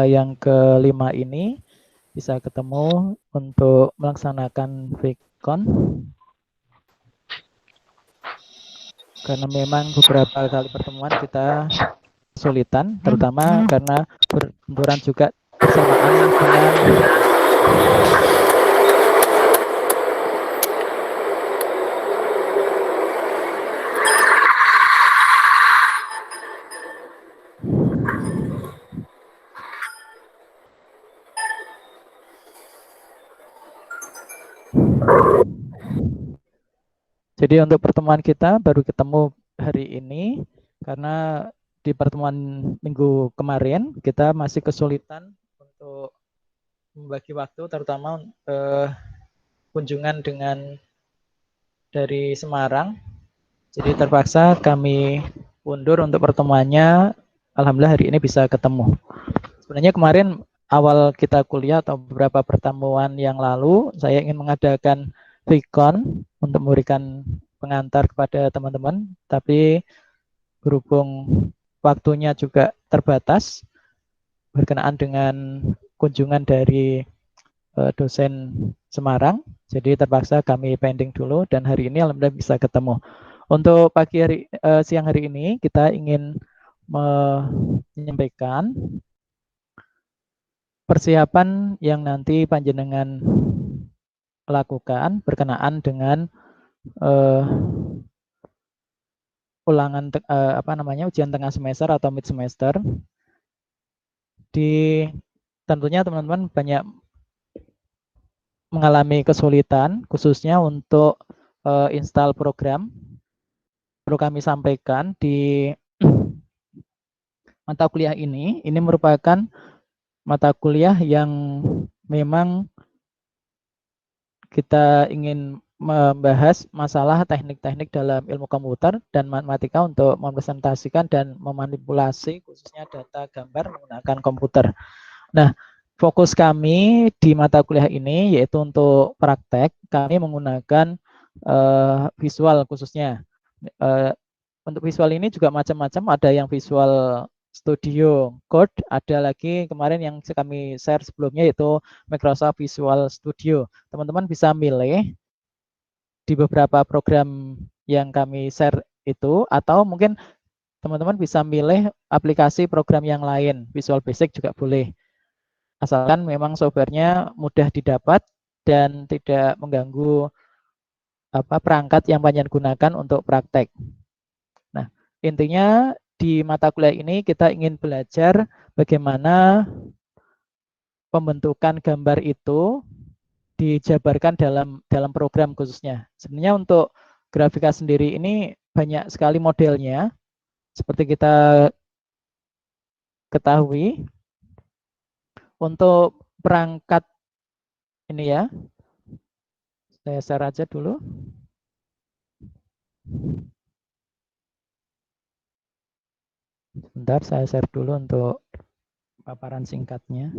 yang kelima ini bisa ketemu untuk melaksanakan VCon. Karena memang beberapa kali pertemuan kita kesulitan, terutama karena berbenturan juga bersamaan dengan jadi untuk pertemuan kita baru ketemu hari ini karena di pertemuan minggu kemarin kita masih kesulitan untuk membagi waktu, terutama kunjungan dengan dari Semarang. Jadi terpaksa kami undur untuk pertemuannya. Alhamdulillah hari ini bisa ketemu. Sebenarnya kemarin awal kita kuliah atau beberapa pertemuan yang lalu saya ingin mengadakan VCon untuk memberikan pengantar kepada teman-teman, tapi berhubung waktunya juga terbatas berkenaan dengan kunjungan dari dosen Semarang, jadi terpaksa kami pending dulu dan hari ini alhamdulillah bisa ketemu. Untuk siang hari ini kita ingin menyampaikan persiapan yang nanti panjenengan lakukan berkenaan dengan ulangan ujian tengah semester atau mid semester. Tentunya teman-teman banyak mengalami kesulitan khususnya untuk install program. Perlu kami sampaikan di mata kuliah ini merupakan mata kuliah yang memang kita ingin membahas masalah teknik-teknik dalam ilmu komputer dan matematika untuk mempresentasikan dan memanipulasi khususnya data gambar menggunakan komputer. Nah, fokus kami di mata kuliah ini yaitu untuk praktek, kami menggunakan visual khususnya. Untuk visual ini juga macam-macam, ada yang visual Studio Code, ada lagi kemarin yang kami share sebelumnya yaitu Microsoft Visual Studio. Teman-teman bisa milih di beberapa program yang kami share itu, atau mungkin teman-teman bisa milih aplikasi program yang lain, Visual Basic juga boleh. Asalkan memang softwarenya mudah didapat dan tidak mengganggu perangkat yang panjenengan gunakan untuk praktek. Nah, intinya di mata kuliah ini kita ingin belajar bagaimana pembentukan gambar itu dijabarkan dalam program khususnya. Sebenarnya untuk grafika sendiri ini banyak sekali modelnya. Seperti kita ketahui, untuk perangkat ini ya, saya share aja dulu. Sebentar, saya share dulu untuk paparan singkatnya.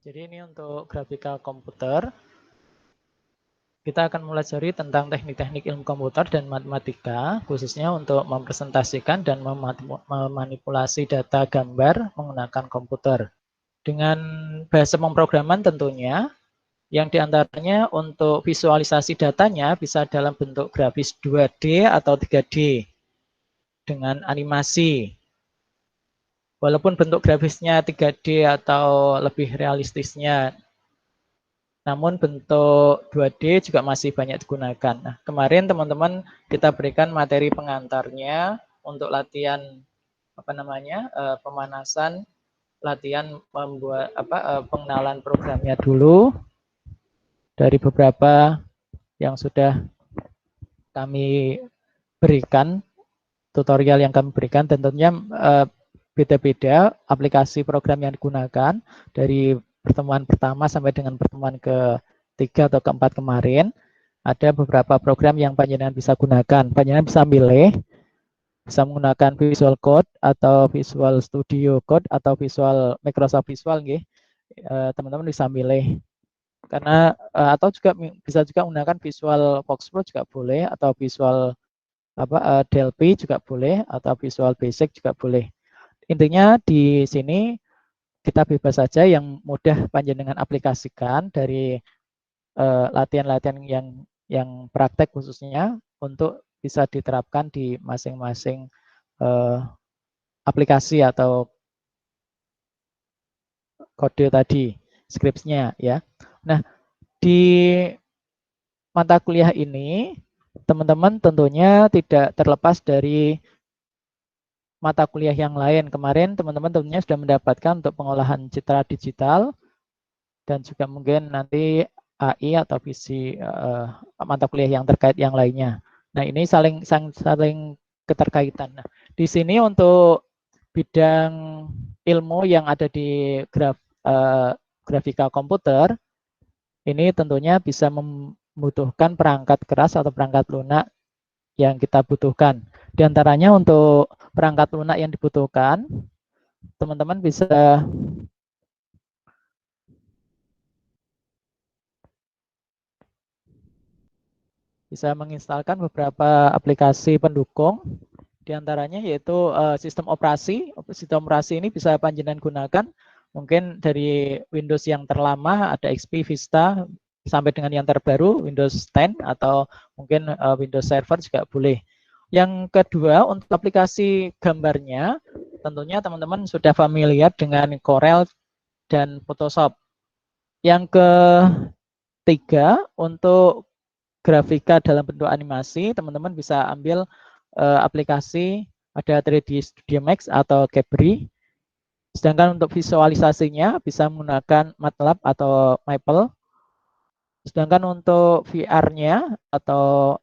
Jadi ini untuk grafika komputer. Kita akan mempelajari tentang teknik-teknik ilmu komputer dan matematika, khususnya untuk mempresentasikan dan memanipulasi data gambar menggunakan komputer. Dengan bahasa pemrograman tentunya, yang diantaranya untuk visualisasi datanya bisa dalam bentuk grafis 2D atau 3D dengan animasi. Walaupun bentuk grafisnya 3D atau lebih realistisnya, namun bentuk 2D juga masih banyak digunakan. Nah, kemarin teman-teman kita berikan materi pengantarnya untuk latihan pemanasan, latihan membuat pengenalan programnya dulu. dari beberapa yang sudah kami berikan, tutorial yang kami berikan, tentunya beda-beda aplikasi program yang digunakan dari pertemuan pertama sampai dengan pertemuan ketiga atau keempat kemarin. Ada beberapa program yang panjenengan bisa gunakan. Panjenengan bisa milih, bisa menggunakan Visual Code atau Visual Studio Code atau Visual Microsoft Visual, teman-teman bisa milih. Karena atau juga bisa juga menggunakan Visual Fox Pro juga boleh, atau Visual Delphi juga boleh, atau Visual Basic juga boleh. Intinya di sini kita bebas saja yang mudah panjenengan aplikasikan dari latihan-latihan yang praktek khususnya untuk bisa diterapkan di masing-masing aplikasi atau kode tadi, scripts-nya ya. Nah, di mata kuliah ini teman-teman tentunya tidak terlepas dari mata kuliah yang lain. Kemarin teman-teman tentunya sudah mendapatkan untuk pengolahan citra digital dan juga mungkin nanti AI atau visi mata kuliah yang terkait yang lainnya. Nah, ini saling keterkaitan. Nah, di sini untuk bidang ilmu yang ada di grafika komputer, ini tentunya bisa membutuhkan perangkat keras atau perangkat lunak yang kita butuhkan. Di antaranya untuk perangkat lunak yang dibutuhkan, teman-teman bisa menginstalkan beberapa aplikasi pendukung, di antaranya yaitu sistem operasi. Sistem operasi ini bisa panjenengan gunakan mungkin dari Windows yang terlama, ada XP, Vista, sampai dengan yang terbaru Windows 10 atau mungkin Windows Server juga boleh. Yang kedua, untuk aplikasi gambarnya, tentunya teman-teman sudah familiar dengan Corel dan Photoshop. Yang ketiga, untuk grafika dalam bentuk animasi, teman-teman bisa ambil aplikasi ada 3D Studio Max atau Capri. Sedangkan untuk visualisasinya bisa menggunakan MATLAB atau Maple. Sedangkan untuk VR-nya atau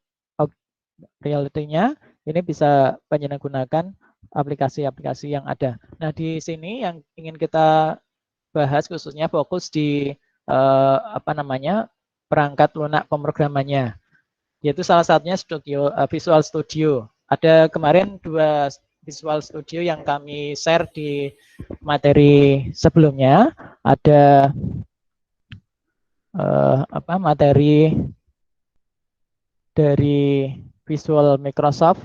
reality-nya ini bisa panjenengan gunakan aplikasi-aplikasi yang ada. Nah, di sini yang ingin kita bahas khususnya fokus di perangkat lunak pemrogramannya, yaitu salah satunya Visual Studio. Ada kemarin 2 Visual Studio yang kami share di materi sebelumnya. Ada materi dari Visual Microsoft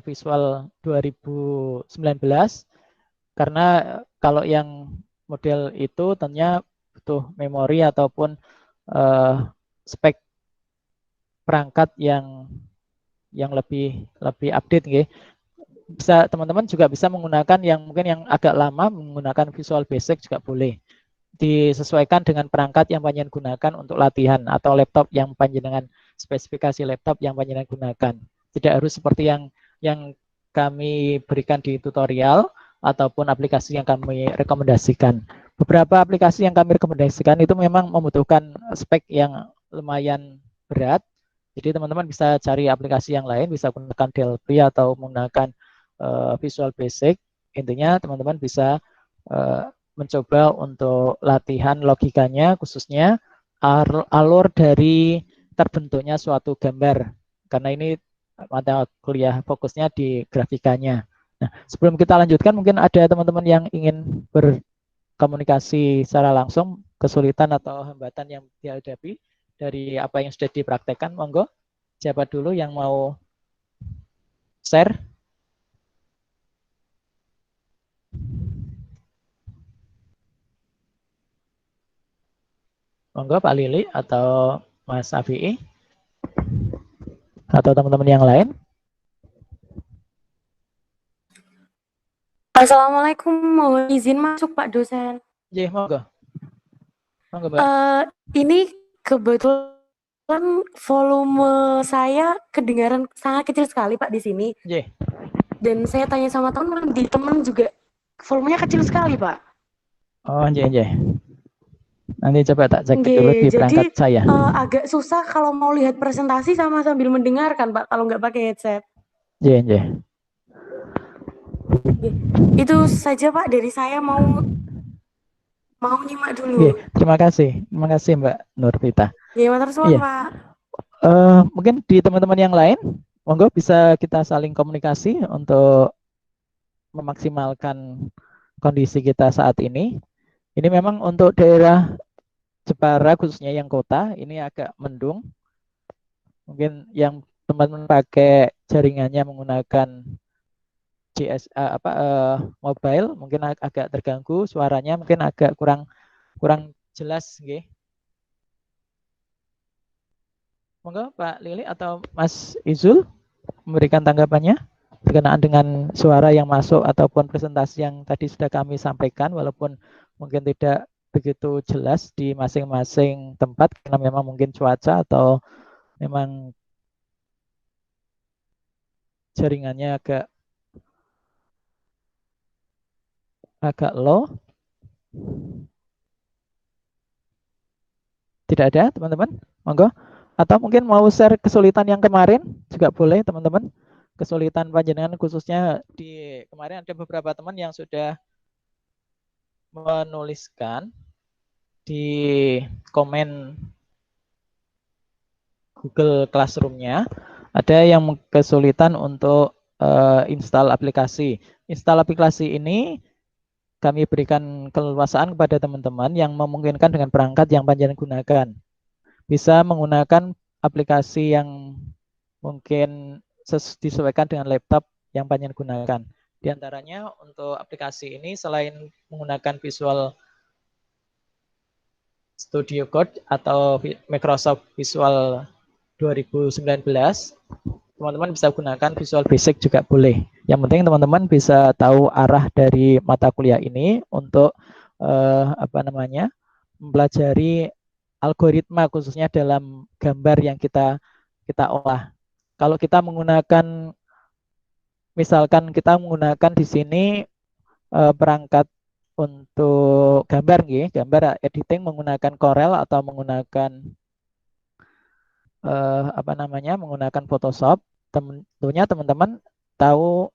Visual 2019, karena kalau yang model itu tentunya butuh memori ataupun spek perangkat yang lebih update, bisa teman-teman juga bisa menggunakan yang mungkin yang agak lama, menggunakan Visual Basic juga boleh. Disesuaikan dengan perangkat yang panjenengan gunakan untuk latihan atau laptop yang panjenengan, spesifikasi laptop yang panjenengan gunakan. Tidak harus seperti yang kami berikan di tutorial ataupun aplikasi yang kami rekomendasikan. Beberapa aplikasi yang kami rekomendasikan itu memang membutuhkan spek yang lumayan berat. Jadi teman-teman bisa cari aplikasi yang lain, bisa gunakan Delphi atau menggunakan Visual Basic. Intinya teman-teman bisa mencoba untuk latihan logikanya, khususnya alur dari terbentuknya suatu gambar. Karena ini mata kuliah fokusnya di grafikanya. Nah, sebelum kita lanjutkan, mungkin ada teman-teman yang ingin berkomunikasi secara langsung, kesulitan atau hambatan yang dihadapi dari apa yang sudah dipraktekkan. Monggo, siapa dulu yang mau share? Monggo Pak Lili atau Mas Afi'i atau teman-teman yang lain. Assalamualaikum, mohon izin masuk Pak dosen. Iya, monggo. Monggo, Mbak. Ini kebetulan volume saya kedengaran sangat kecil sekali Pak di sini. Iya. Dan saya tanya sama teman, di teman juga volumenya kecil sekali Pak. Oh, iya. Nanti coba tak cek dulu di perangkat saya. Agak susah kalau mau lihat presentasi sama sambil mendengarkan, Pak, kalau nggak pakai headset. Iya. Itu saja, Pak, dari saya mau nyimak dulu. Terima kasih Mbak Nurvita. Matur suwun, Pak. Mungkin di teman-teman yang lain, monggo bisa kita saling komunikasi untuk memaksimalkan kondisi kita saat ini. Ini memang untuk daerah Jepara khususnya yang kota ini agak mendung. Mungkin yang teman-teman pakai jaringannya menggunakan mobile mungkin agak terganggu, suaranya mungkin agak kurang jelas, nggih. Monggo Pak Lili atau Mas Izul memberikan tanggapannya berkenaan dengan suara yang masuk ataupun presentasi yang tadi sudah kami sampaikan, walaupun mungkin tidak begitu jelas di masing-masing tempat karena memang mungkin cuaca atau memang jaringannya agak low. Tidak ada teman-teman, monggo. Atau mungkin mau share kesulitan yang kemarin juga boleh teman-teman. Kesulitan panjenengan khususnya di kemarin ada beberapa teman yang sudah menuliskan di komen Google Classroom-nya, ada yang kesulitan untuk install aplikasi. Install aplikasi ini kami berikan keleluasaan kepada teman-teman yang memungkinkan dengan perangkat yang panjenengan gunakan. Bisa menggunakan aplikasi yang mungkin disesuaikan dengan laptop yang panjenengan gunakan. Di antaranya untuk aplikasi ini selain menggunakan Visual Studio Code atau Microsoft Visual 2019, teman-teman bisa gunakan Visual Basic juga boleh. Yang penting teman-teman bisa tahu arah dari mata kuliah ini untuk mempelajari algoritma khususnya dalam gambar yang kita olah. Kalau kita menggunakan, misalkan kita menggunakan di sini perangkat untuk gambar, gambar editing menggunakan Corel atau menggunakan menggunakan Photoshop, tentunya teman-teman tahu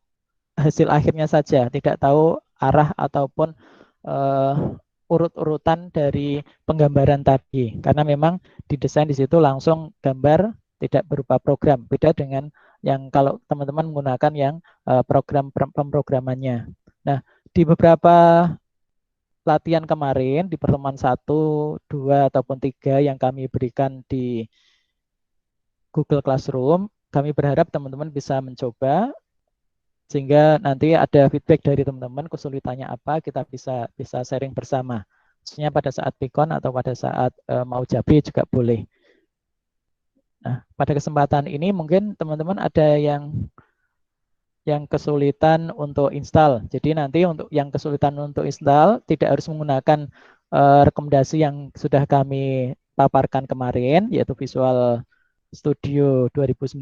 hasil akhirnya saja, tidak tahu arah ataupun urut-urutan dari penggambaran tadi, karena memang didesain di situ langsung gambar, tidak berupa program. Beda dengan yang kalau teman-teman menggunakan yang program pemrogramannya. Nah, di beberapa latihan kemarin di pertemuan 1, 2 ataupun 3 yang kami berikan di Google Classroom, kami berharap teman-teman bisa mencoba sehingga nanti ada feedback dari teman-teman kesulitannya apa, kita bisa sharing bersama. Khususnya pada saat Pikon atau pada saat mau Jabi juga boleh. Nah, pada kesempatan ini mungkin teman-teman ada yang kesulitan untuk install. Jadi nanti untuk yang kesulitan untuk install tidak harus menggunakan rekomendasi yang sudah kami paparkan kemarin, yaitu Visual Studio 2019,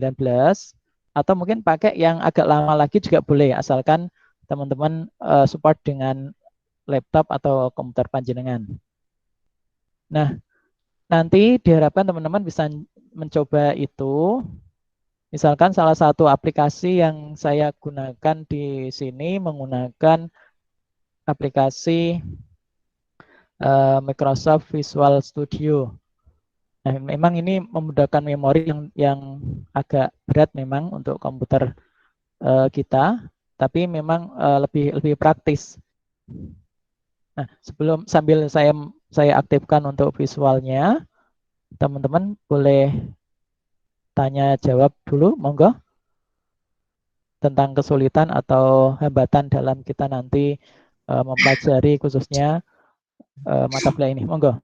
atau mungkin pakai yang agak lama lagi juga boleh, asalkan teman-teman support dengan laptop atau komputer panjenengan. Nah, nanti diharapkan teman-teman bisa mencoba itu. Misalkan salah satu aplikasi yang saya gunakan di sini menggunakan aplikasi Microsoft Visual Studio. Nah, memang ini memudahkan memori yang agak berat memang untuk komputer kita, tapi memang lebih praktis. Nah, sambil saya aktifkan untuk visualnya, teman-teman boleh tanya jawab dulu, monggo, tentang kesulitan atau hambatan dalam kita nanti mempelajari khususnya mata kuliah ini, monggo.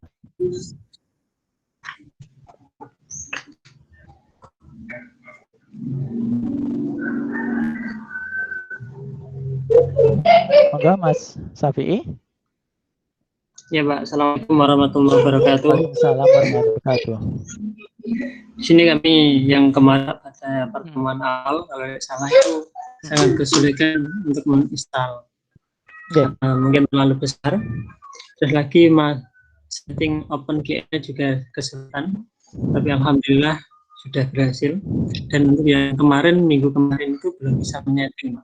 Monggo Mas Safi'i. Ya Pak, Assalamualaikum warahmatullahi wabarakatuh. Waalaikumsalam warahmatullahi wabarakatuh. Di sini kami yang kemarin pada pertemuan awal, kalau salah itu sangat kesulitan untuk menginstal. Mungkin terlalu besar. Terus lagi setting OpenGL juga kesulitan, tapi alhamdulillah sudah berhasil. Dan untuk yang minggu kemarin itu belum bisa menyeting,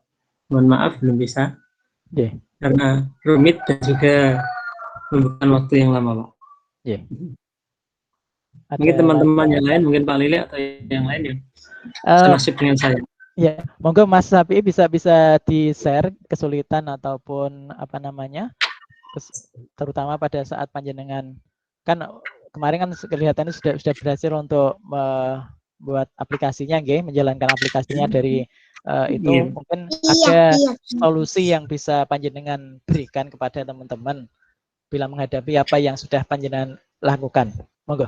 mohon maaf belum bisa, karena rumit dan juga membutuhkan waktu yang lama, Pak. Mungkin teman-teman yang lain, mungkin Pak Lili atau yang lain yang senasib dengan saya. Ya, monggo Mas Sapi bisa di-share kesulitan ataupun apa namanya, terutama pada saat panjenengan kan kemarin kan kelihatannya sudah berhasil untuk membuat aplikasinya, menjalankan aplikasinya dari itu mungkin ada solusi yang bisa panjenengan berikan kepada teman-teman bila menghadapi apa yang sudah panjenengan lakukan. Monggo.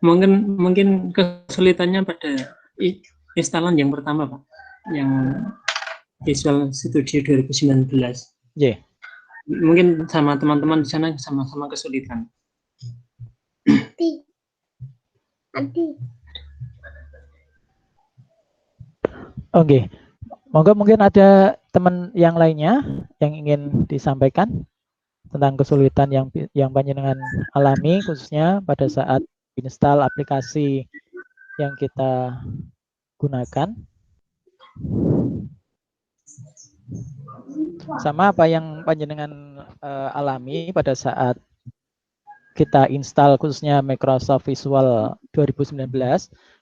Mungkin kesulitannya pada instalan yang pertama, Pak, yang Visual Studio 2019. Mungkin sama teman-teman di sana sama-sama kesulitan. Oke, monggo mungkin ada teman yang lainnya yang ingin disampaikan tentang kesulitan yang panjenengan alami khususnya pada saat install aplikasi yang kita gunakan. Sama apa yang panjenengan alami pada saat kita install khususnya Microsoft Visual 2019,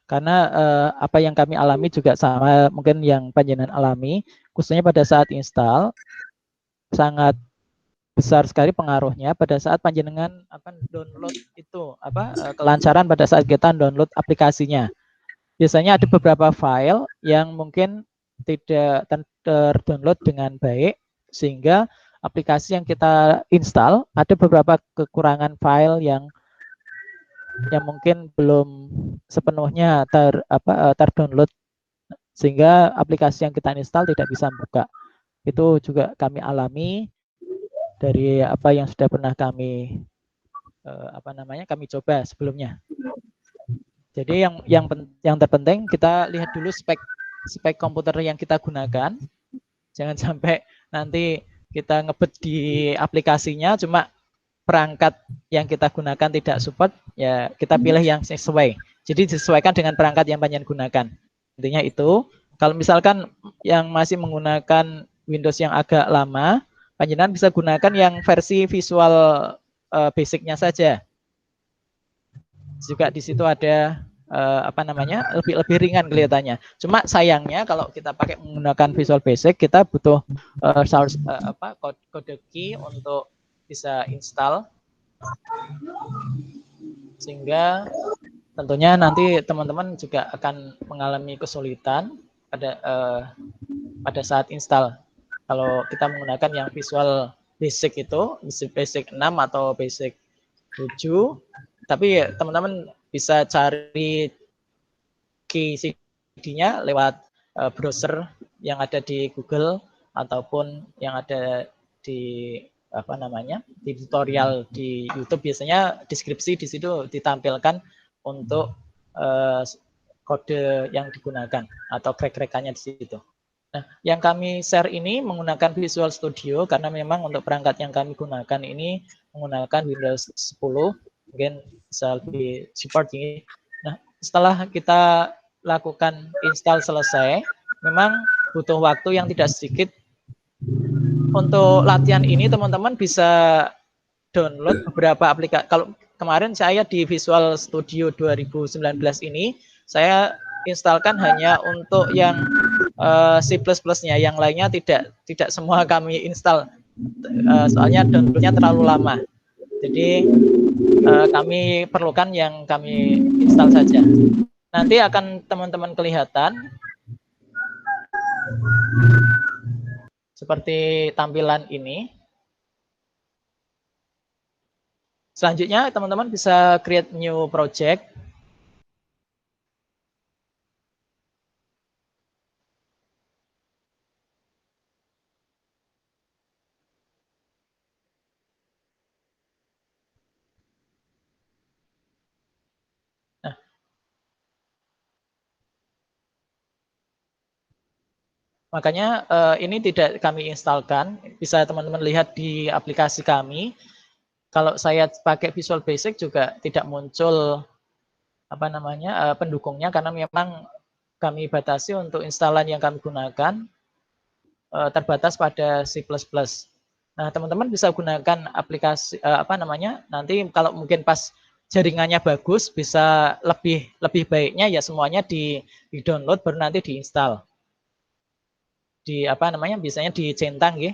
karena apa yang kami alami juga sama mungkin yang panjenengan alami, khususnya pada saat install sangat besar sekali pengaruhnya pada saat panjenengan download itu kelancaran pada saat kita download aplikasinya. Biasanya ada beberapa file yang mungkin tidak terdownload dengan baik sehingga aplikasi yang kita install ada beberapa kekurangan file yang mungkin belum sepenuhnya terdownload sehingga aplikasi yang kita install tidak bisa buka. Itu juga kami alami dari apa yang sudah pernah kami kami coba sebelumnya. Jadi yang terpenting kita lihat dulu spek komputer yang kita gunakan. Jangan sampai nanti kita ngebet di aplikasinya cuma perangkat yang kita gunakan tidak support, ya kita pilih yang sesuai. Jadi disesuaikan dengan perangkat yang panjenengan gunakan. Intinya itu. Kalau misalkan yang masih menggunakan Windows yang agak lama, panjenengan bisa gunakan yang versi Visual Basicnya saja. Juga di situ ada lebih ringan kelihatannya. Cuma sayangnya kalau kita pakai menggunakan Visual Basic, kita butuh kode key untuk bisa install, sehingga tentunya nanti teman-teman juga akan mengalami kesulitan pada saat install. Kalau kita menggunakan yang Visual Basic itu, Basic 6 atau Basic 7, tapi teman-teman bisa cari key CD-nya lewat browser yang ada di Google ataupun yang ada di di tutorial di YouTube. Biasanya deskripsi di situ ditampilkan untuk kode yang digunakan atau crack-crackannya di situ. Nah, yang kami share ini menggunakan Visual Studio karena memang untuk perangkat yang kami gunakan ini menggunakan Windows 10, mungkin bisa lebih support ini. Nah, setelah kita lakukan install selesai, memang butuh waktu yang tidak sedikit. Untuk latihan ini teman-teman bisa download beberapa aplikasi. Kalau kemarin saya di Visual Studio 2019 ini, saya instalkan hanya untuk yang C++-nya, yang lainnya tidak semua kami install, soalnya downloadnya terlalu lama. Jadi kami perlukan yang kami install saja. Nanti akan teman-teman kelihatan seperti tampilan ini. Selanjutnya teman-teman bisa create new project. Makanya ini tidak kami instalkan, bisa teman-teman lihat di aplikasi kami. Kalau saya pakai Visual Basic juga tidak muncul apa namanya pendukungnya, karena memang kami batasi untuk instalan yang kami gunakan terbatas pada C++. Nah, teman-teman bisa gunakan aplikasi apa namanya, nanti kalau mungkin pas jaringannya bagus, bisa lebih baiknya ya semuanya di-download baru nanti diinstal. Di apa namanya, biasanya dicentang ya.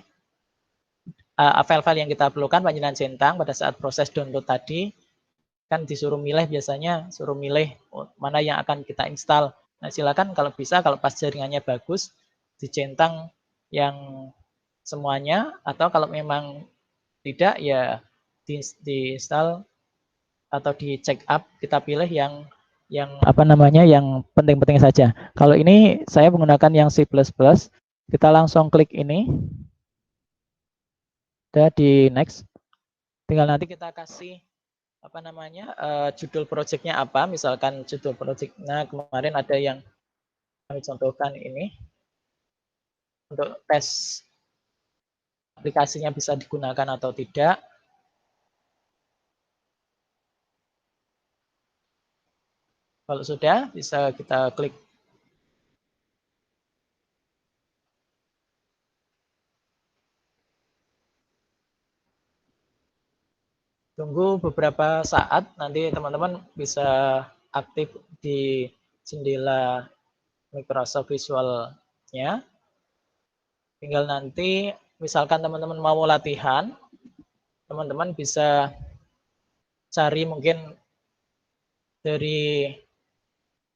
File-file yang kita perlukan panjenengan centang pada saat proses download tadi, kan disuruh milih, biasanya suruh milih mana yang akan kita install. Nah, silakan kalau bisa, kalau pas jaringannya bagus, dicentang yang semuanya, atau kalau memang tidak ya diinstal atau di check up, kita pilih yang apa namanya, yang penting-penting saja. Kalau ini saya menggunakan yang C++, kita langsung klik ini, udah di next, tinggal nanti kita kasih apa namanya judul projectnya apa, misalkan judul projectnya kemarin ada yang kami contohkan ini untuk tes aplikasinya bisa digunakan atau tidak. Kalau sudah, bisa kita klik. Tunggu beberapa saat, nanti teman-teman bisa aktif di jendela Microsoft Visual-nya. Tinggal nanti, misalkan teman-teman mau latihan, teman-teman bisa cari mungkin dari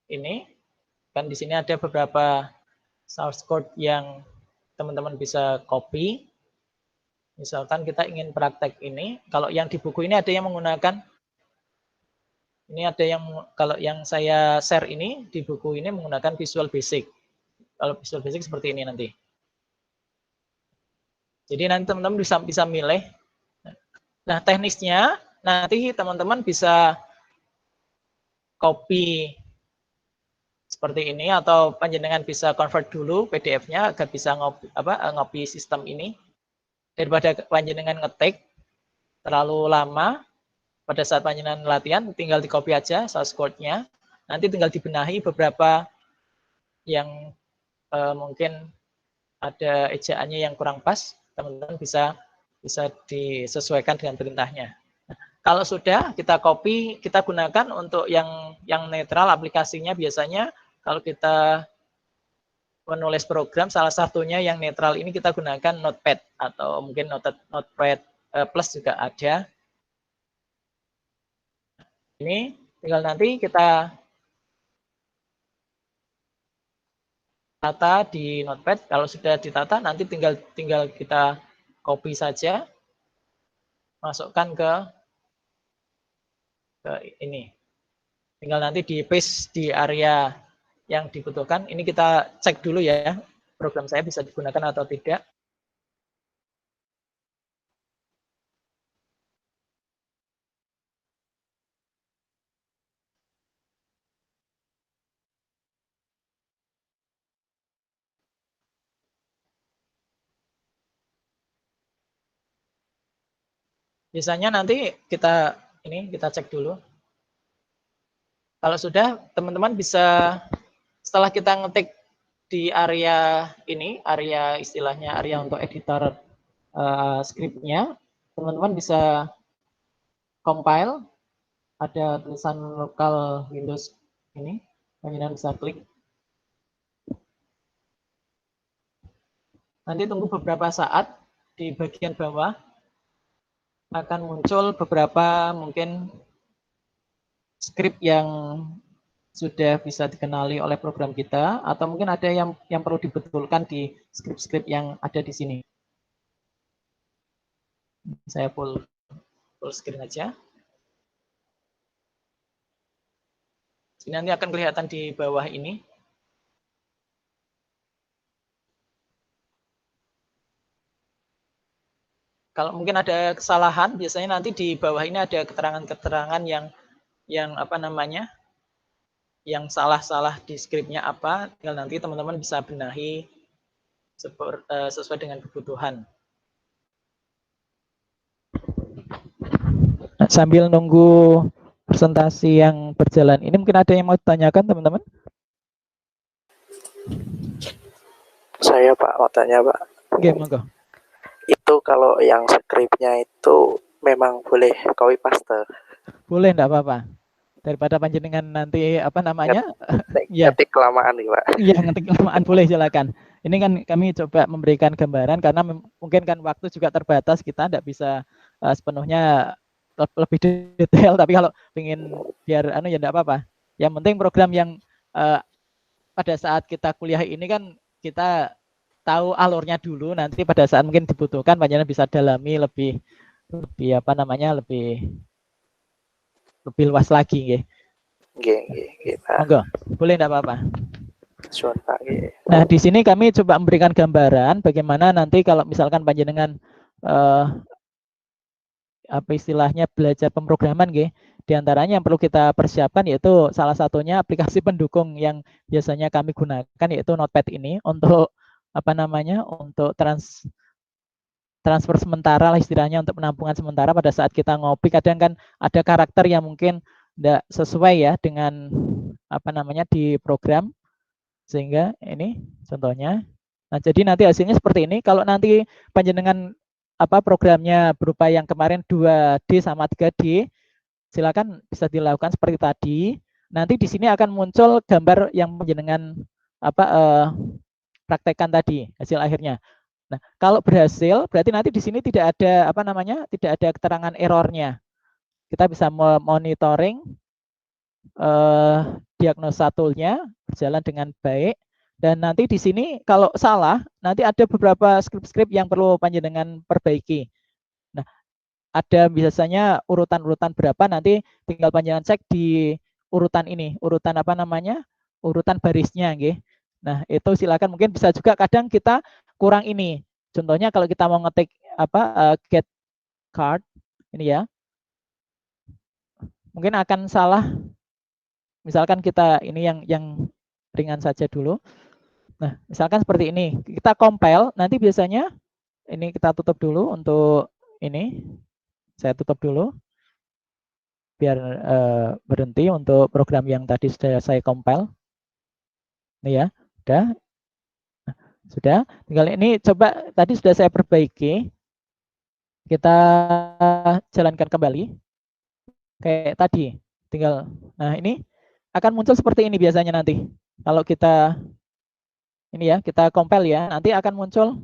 ini, kan di sini ada beberapa source code yang teman-teman bisa copy. Misalkan kita ingin praktek ini, kalau yang di buku ini ada yang menggunakan, ini ada yang, kalau yang saya share ini, di buku ini menggunakan Visual Basic. Kalau Visual Basic seperti ini nanti. Jadi nanti teman-teman bisa milih. Nah, teknisnya nanti teman-teman bisa copy seperti ini, atau panjenengan bisa convert dulu PDF-nya agar bisa ngopi sistem ini, daripada panjenengan ngetik terlalu lama. Pada saat panjenengan latihan tinggal di copy aja source code-nya, nanti tinggal dibenahi beberapa yang mungkin ada ejaannya yang kurang pas, teman-teman bisa disesuaikan dengan perintahnya. Kalau sudah kita copy, kita gunakan untuk yang netral aplikasinya. Biasanya kalau kita menulis program, salah satunya yang netral ini kita gunakan Notepad, atau mungkin Notepad Plus juga ada. Ini tinggal nanti kita tata di Notepad. Kalau sudah ditata, nanti tinggal kita copy saja, masukkan ke ini. Tinggal nanti di paste di area yang dibutuhkan. Ini kita cek dulu ya, program saya bisa digunakan atau tidak. Biasanya nanti kita cek dulu. Kalau sudah, teman-teman bisa, setelah kita ngetik di area ini, area istilahnya area untuk editor script-nya, teman-teman bisa compile, ada tulisan lokal Windows ini, teman-teman bisa klik. Nanti tunggu beberapa saat, di bagian bawah akan muncul beberapa mungkin script yang sudah bisa dikenali oleh program kita, atau mungkin ada yang perlu dibetulkan di script-script yang ada di sini. Saya full screen aja. Ini nanti akan kelihatan di bawah ini. Kalau mungkin ada kesalahan, biasanya nanti di bawah ini ada keterangan-keterangan yang apa namanya, yang salah-salah di scriptnya apa, tinggal nanti teman-teman bisa benahi sesuai dengan kebutuhan. Nah, sambil nunggu presentasi yang berjalan ini, mungkin ada yang mau ditanyakan teman-teman? Saya Pak, mau tanya Pak. Oke, monggo. Itu kalau yang skripnya itu memang boleh copy paste? Boleh, enggak apa-apa. Daripada panjenengan nanti apa namanya? Ya. Ngetik kelamaan nih Pak. Iya, ngetik kelamaan boleh, silakan. Ini kan kami coba memberikan gambaran karena mungkin kan waktu juga terbatas, kita enggak bisa sepenuhnya lebih detail, tapi kalau ingin biar ya enggak apa-apa. Yang penting program yang pada saat kita kuliah ini kan kita tahu alurnya dulu, nanti pada saat mungkin dibutuhkan panjenengan bisa dalami lebih apa namanya, lebih luas lagi nggih. Nggih, Pak. Monggo, boleh enggak apa-apa. Suwun Pak, nggih. Nah, di sini kami coba memberikan gambaran bagaimana nanti kalau misalkan panjenengan apa istilahnya belajar pemrograman nggih. Di antaranya yang perlu kita persiapkan yaitu salah satunya aplikasi pendukung yang biasanya kami gunakan yaitu Notepad ini untuk apa namanya? Untuk transfer sementara lah istilahnya, untuk penampungan sementara pada saat kita ngopi. Kadang kan ada karakter yang mungkin tidak sesuai ya dengan apa namanya di program, sehingga ini contohnya. Nah, jadi nanti hasilnya seperti ini. Kalau nanti panjenengan apa programnya berupa yang kemarin 2D sama 3D, silakan bisa dilakukan seperti tadi. Nanti di sini akan muncul gambar yang panjenengan apa praktekkan tadi hasil akhirnya. Nah, kalau berhasil berarti nanti di sini tidak ada apa namanya? Tidak ada keterangan errornya. Kita bisa monitoring diagnosa toolnya berjalan dengan baik. Dan nanti di sini kalau salah, nanti ada beberapa script-script yang perlu panjenengan perbaiki. Nah, ada biasanya urutan-urutan berapa, nanti tinggal panjenengan cek di urutan ini, urutan apa namanya, urutan barisnya, nggih. Nah, itu silakan, mungkin bisa juga kadang kita kurang ini. Contohnya kalau kita mau ngetik apa get card ini ya, mungkin akan salah. Misalkan kita ini yang ringan saja dulu. Nah, misalkan seperti ini, kita compile, nanti biasanya ini kita tutup dulu untuk ini, saya tutup dulu, biar berhenti untuk program yang tadi sudah saya compile. Ini ya, sudah. Tinggal ini coba tadi sudah saya perbaiki, kita jalankan kembali, kayak tadi. Tinggal, nah ini akan muncul seperti ini biasanya nanti. Kalau kita ini ya, kita compile ya, nanti akan muncul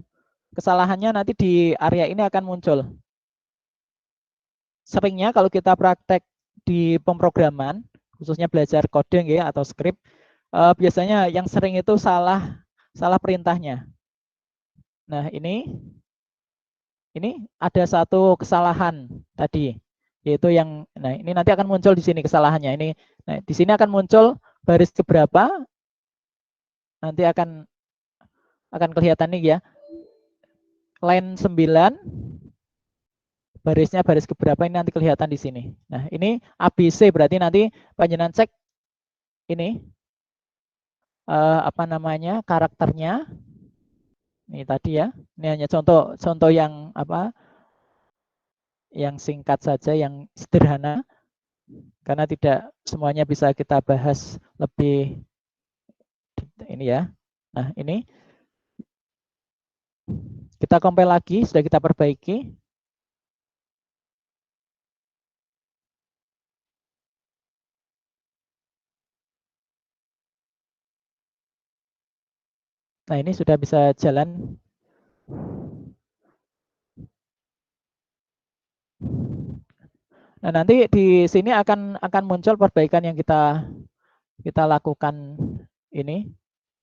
kesalahannya, nanti di area ini akan muncul. Seringnya kalau kita praktek di pemrograman, khususnya belajar coding ya atau script, biasanya yang sering itu salah perintahnya. Nah, ini ada satu kesalahan tadi, yaitu yang nah ini nanti akan muncul di sini kesalahannya. Ini nah di sini akan muncul baris keberapa, nanti akan kelihatan nih ya. Line 9 barisnya baris keberapa, ini nanti kelihatan di sini. Nah, ini ABC berarti nanti panjenengan cek ini apa namanya karakternya. Ini tadi ya. Ini hanya contoh yang apa? Yang singkat saja, yang sederhana. Karena tidak semuanya bisa kita bahas lebih ini ya. Nah, ini kita compile lagi, sudah kita perbaiki. Nah, ini sudah bisa jalan. Nah, nanti di sini akan muncul perbaikan yang kita lakukan ini.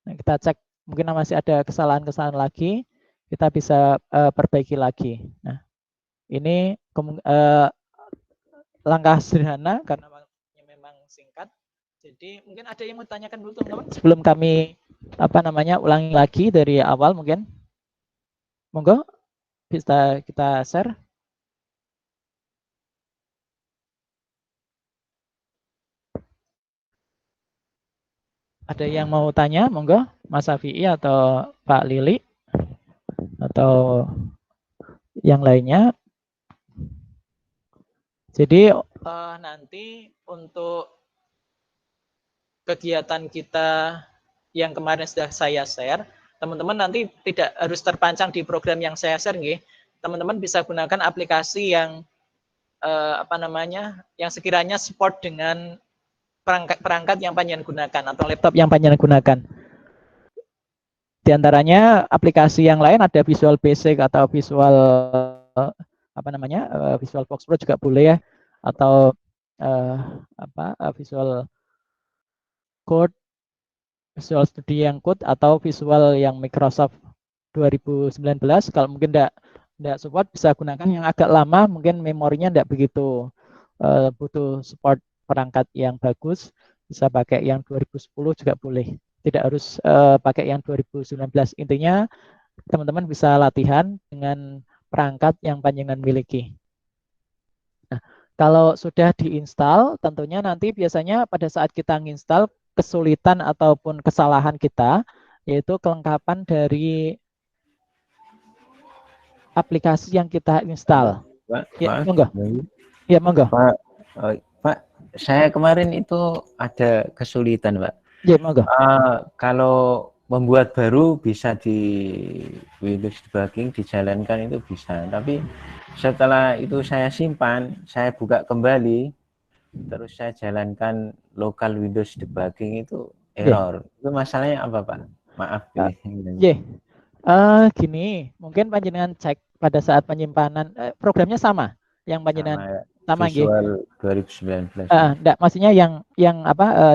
Nah, kita cek mungkin masih ada kesalahan-kesalahan lagi, kita bisa perbaiki lagi. Nah, ini langkah sederhana karena waktunya memang singkat. Jadi mungkin ada yang mau tanyakan dulu teman-teman sebelum kami apa namanya ulangi lagi dari awal mungkin. Monggo bisa kita share. Ada yang mau tanya, monggo, Mas Safi'i atau Pak Lili? atau yang lainnya. Jadi nanti untuk kegiatan kita yang kemarin sudah saya share, teman-teman nanti tidak harus terpancang di program yang saya share, nggih. Teman-teman bisa gunakan aplikasi yang yang sekiranya support dengan perangkat yang panjenengan gunakan atau laptop yang panjenengan gunakan. Di antaranya aplikasi yang lain ada Visual Basic atau Visual Visual Box Pro juga boleh ya, atau Visual Code, Visual Studio yang Code, atau Visual yang Microsoft 2019. Kalau mungkin tidak support, bisa gunakan yang agak lama, mungkin memorinya tidak begitu butuh support perangkat yang bagus, bisa pakai yang 2010 juga boleh. Tidak harus pakai yang 2019. Intinya teman-teman bisa latihan dengan perangkat yang panjenengan miliki. Nah, kalau sudah diinstal, tentunya nanti biasanya pada saat kita nginstal, kesulitan ataupun kesalahan kita, yaitu kelengkapan dari aplikasi yang kita install. Pak, Ya, maaf. monggo. Ya, monggo. Pak, saya kemarin itu ada kesulitan, Pak. Ya, monggo. Kalau membuat baru bisa di Windows debugging dijalankan itu bisa, tapi setelah itu saya simpan, saya buka kembali, terus saya jalankan local Windows debugging itu error. Itu masalahnya apa, Pak? Maaf. Gini, mungkin panjenengan cek pada saat penyimpanan programnya sama, yang panjenengan sama Visual 2019. Enggak, maksudnya yang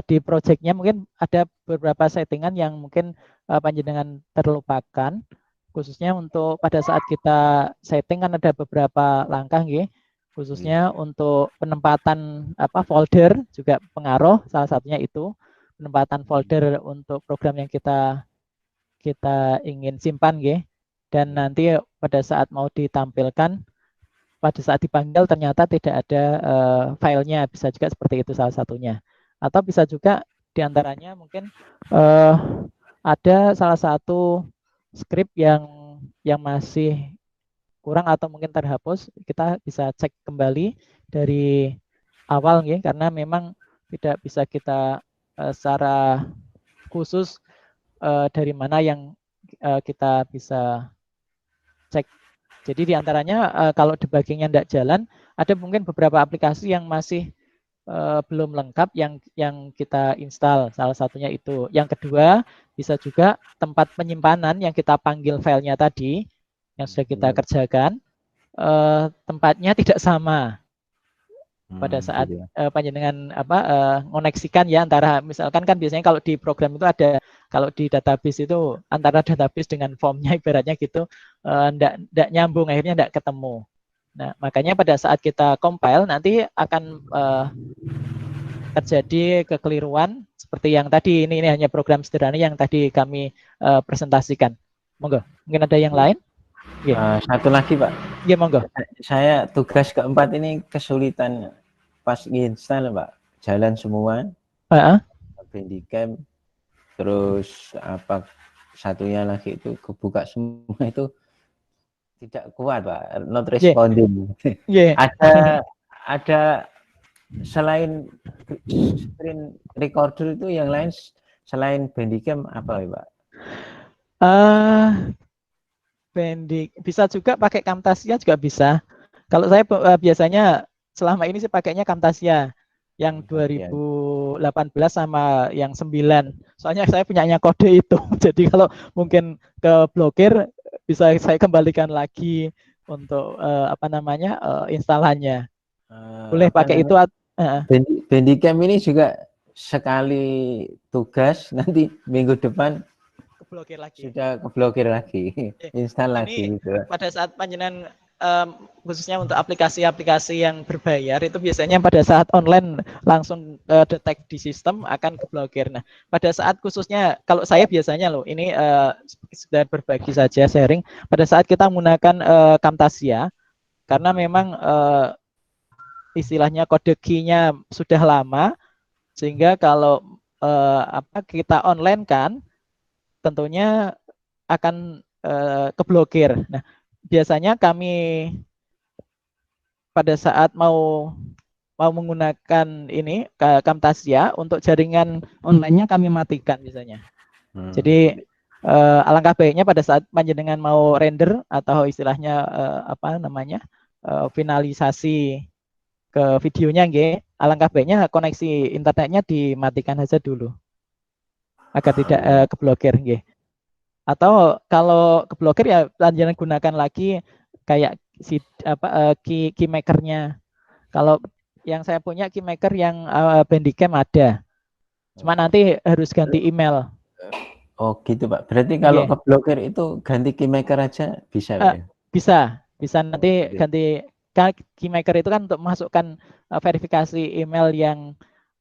di projectnya mungkin ada beberapa settingan yang mungkin panjenengan terlupakan, khususnya untuk pada saat kita setting kan ada beberapa langkah nggih, khususnya untuk penempatan folder juga pengaruh, salah satunya itu penempatan folder untuk program yang kita ingin simpan nggih, dan nanti pada saat mau ditampilkan, pada saat dipanggil ternyata tidak ada filenya, bisa juga seperti itu salah satunya. Atau bisa juga diantaranya mungkin ada salah satu script yang masih kurang atau mungkin terhapus, kita bisa cek kembali dari awal ya, karena memang tidak bisa kita secara khusus dari mana yang kita bisa cek. Jadi diantaranya kalau debuggingnya tidak jalan, ada mungkin beberapa aplikasi yang masih belum lengkap yang kita install, salah satunya itu. Yang kedua, bisa juga tempat penyimpanan yang kita panggil filenya tadi, yang sudah kita kerjakan, tempatnya tidak sama pada saat panjenengan mengoneksikan ya, antara misalkan kan biasanya kalau di program itu ada, kalau di database itu antara database dengan formnya ibaratnya gitu ndak nyambung, akhirnya ndak ketemu. Nah, makanya pada saat kita compile nanti akan terjadi kekeliruan seperti yang tadi. Ini hanya program sederhana yang tadi kami presentasikan. Monggo, mungkin ada yang lain? Satu lagi, Pak. Iya, monggo. Saya tugas keempat ini kesulitan pas install, Pak. Jalan semua. Bandicam, terus satunya lagi itu kebuka semua, itu tidak kuat, Pak. Not responding. Ada selain screen recorder itu yang lain selain Bandicam apa, Pak? Bisa juga pakai Camtasia juga bisa. Kalau saya biasanya selama ini sih pakainya Camtasia yang 2018 sama yang 9. Soalnya saya punyanya kode itu. Jadi kalau mungkin ke blokir bisa saya kembalikan lagi untuk instalannya. Boleh pakai itu. Bandicam ini juga sekali tugas nanti minggu depan sudah keblokir lagi, install lagi gitu. Pada saat panjenengan khususnya untuk aplikasi-aplikasi yang berbayar itu biasanya pada saat online langsung detect di sistem akan keblokir. Nah, pada saat khususnya kalau saya biasanya loh, ini sudah berbagi saja sharing, pada saat kita menggunakan Camtasia, karena memang istilahnya kode key-nya sudah lama, sehingga kalau kita online kan tentunya akan keblokir. Nah, biasanya kami pada saat mau menggunakan ini Camtasia untuk jaringan online-nya kami matikan biasanya. Jadi alangkah baiknya pada saat panjenengan mau render atau istilahnya finalisasi ke videonya nggih, alangkah baiknya koneksi internetnya dimatikan saja dulu agar tidak keblokir nggih. Atau kalau keblokir ya panjenengan gunakan lagi kayak key maker-nya. Kalau yang saya punya key maker yang Bandicam ada. Cuma nanti harus ganti email. Oh gitu Pak. Berarti kalau keblokir itu ganti key maker aja bisa Pak? Bisa nanti ganti key maker itu kan untuk masukkan verifikasi email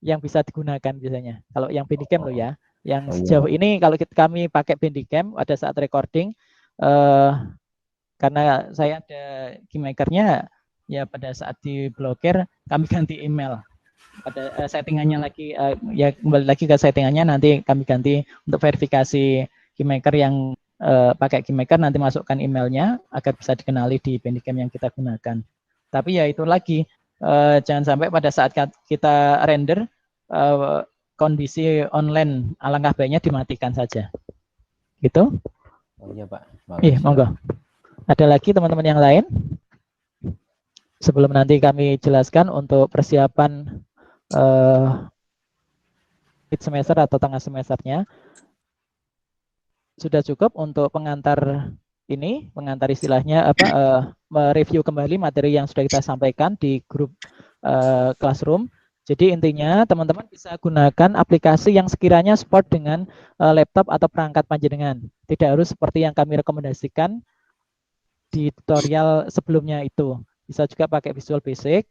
yang bisa digunakan biasanya. Kalau yang Bandicam loh ya. Yang sejauh ini kalau kami pakai Bandicam pada saat recording karena saya ada key maker-nya ya pada saat diblokir kami ganti email. Pada settingannya lagi ya kembali lagi ke settingannya nanti kami ganti untuk verifikasi keymaker yang pakai keymaker nanti masukkan emailnya agar bisa dikenali di Bandicam yang kita gunakan. Tapi ya itu lagi jangan sampai pada saat kita render kondisi online alangkah baiknya dimatikan saja. Gitu? Oh iya Pak. Iya, monggo. Ada lagi teman-teman yang lain? Sebelum nanti kami jelaskan untuk persiapan mid semester atau tengah semesternya, sudah cukup untuk pengantar ini, pengantar istilahnya mereview kembali materi yang sudah kita sampaikan di grup Classroom. Jadi intinya teman-teman bisa gunakan aplikasi yang sekiranya support dengan laptop atau perangkat panjenengan. Tidak harus seperti yang kami rekomendasikan di tutorial sebelumnya itu. Bisa juga pakai Visual Basic,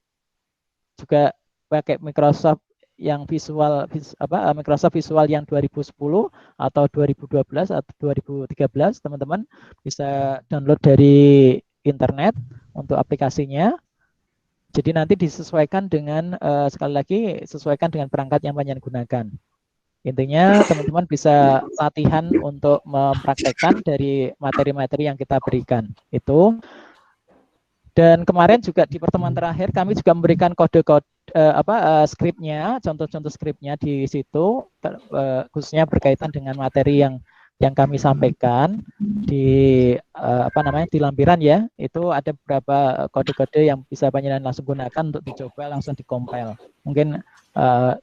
juga pakai Microsoft yang Microsoft Visual yang 2010 atau 2012 atau 2013, teman-teman bisa download dari internet untuk aplikasinya. Jadi nanti disesuaikan dengan sekali lagi sesuaikan dengan perangkat yang panjenengan gunakan. Intinya teman-teman bisa latihan untuk mempraktekkan dari materi-materi yang kita berikan itu. Dan kemarin juga di pertemuan terakhir kami juga memberikan kode-kode skripnya, contoh-contoh skripnya di situ khususnya berkaitan dengan materi yang kami sampaikan di di lampiran ya. Itu ada beberapa kode-kode yang bisa panjenengan langsung gunakan untuk dicoba langsung dikompil. Mungkin